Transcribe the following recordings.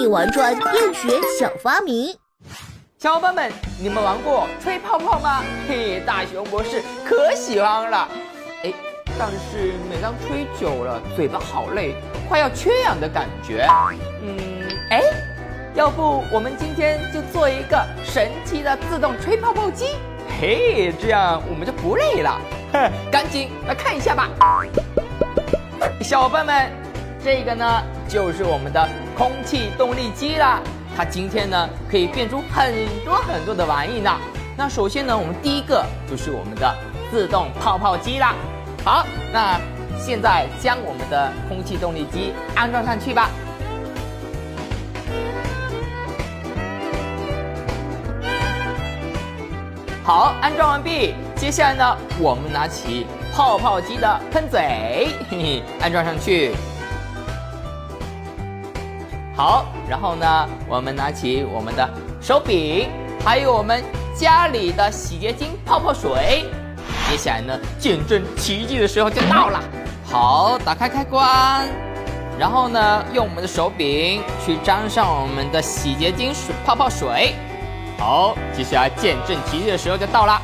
玩转电学小发明。小伙伴们，你们玩过吹泡泡吗？嘿，大熊博士可喜欢了。但是每当吹久了，嘴巴好累，快要缺氧的感觉。要不我们今天就做一个神奇的自动吹泡泡机，嘿，这样我们就不累了。赶紧来看一下吧。小伙伴们，这个呢就是我们的空气动力机啦。它今天呢可以变出很多的玩意呢。那首先呢，我们第一个就是我们的自动泡泡机啦。好，那现在将我们的空气动力机安装上去吧。好，安装完毕。接下来呢，我们拿起泡泡机的喷嘴，安装上去。好，然后呢，我们拿起我们的手柄，还有我们家里的洗洁精泡泡水。接下来呢，见证奇迹的时候就到了。好，打开开关，然后呢，用我们的手柄去沾上我们的洗洁精泡泡水。好，接下来见证奇迹的时候就到了。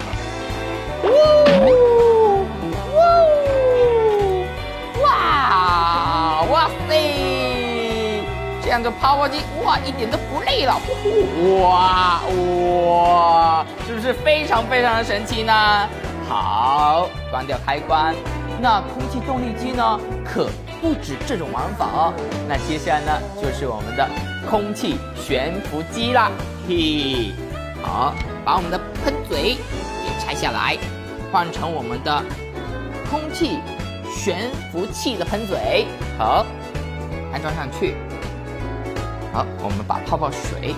哇塞！这样的泡泡机，哇，一点都不累了。哇，是不是非常的神奇呢？好，关掉开关。那空气动力机呢，可不止这种玩法哦。那接下来呢，就是我们的空气悬浮机啦。嘿，好，把我们的喷嘴给拆下来，换成我们的空气悬浮器的喷嘴。好，安装上去。好，我们把泡泡水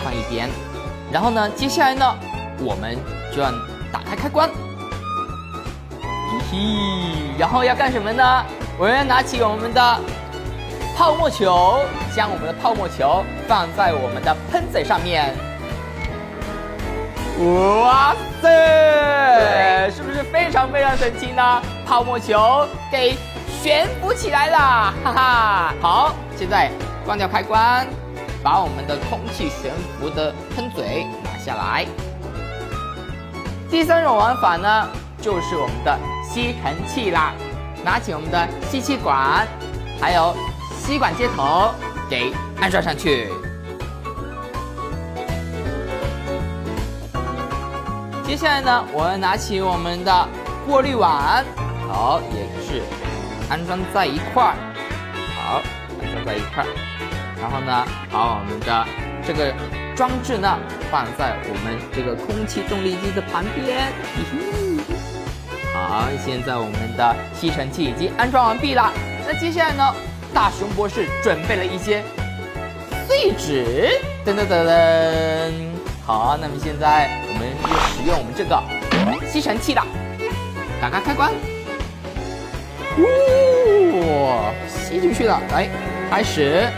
放一边，然后呢，接下来呢，我们就要打开开关。然后要干什么呢？我们要拿起我们的泡沫球，将我们的泡沫球放在我们的喷嘴上面。哇塞，是不是非常神奇呢？泡沫球给悬浮起来了，哈哈！好，现在关掉开关，把我们的空气悬浮的喷嘴拿下来。第三种玩法呢，就是我们的吸尘器啦。拿起我们的吸气管，还有吸管接头，给安装上去。接下来呢，我们拿起我们的过滤网，好，也是安装在一块儿。好，安装在一块儿。然后呢，把我们的这个装置呢放在我们这个空气动力机的旁边。好，现在我们的吸尘器已经安装完毕了。那接下来呢，大熊博士准备了一些碎纸，噔。好，那么现在我们就使用我们这个吸尘器了。打开开关，吸进去了。来，开始。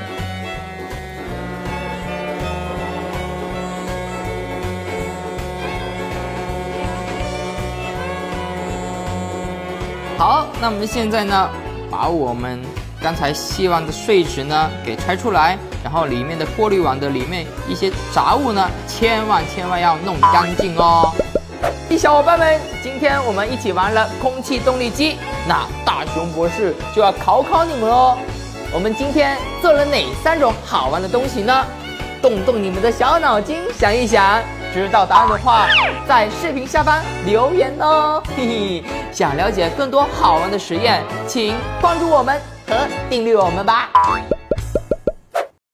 好，那我们现在呢，把我们刚才吸完的碎纸呢给拆出来，然后里面的过滤网的里面一些杂物呢，千万要弄干净哦。小伙伴们，今天我们一起玩了空气动力机，那大熊博士就要考你们哦。我们今天做了哪3种好玩的东西呢？动你们的小脑筋，想一想。知道答案的话，在视频下方留言哦。嘿嘿，想了解更多好玩的实验，请关注我们和订阅我们吧。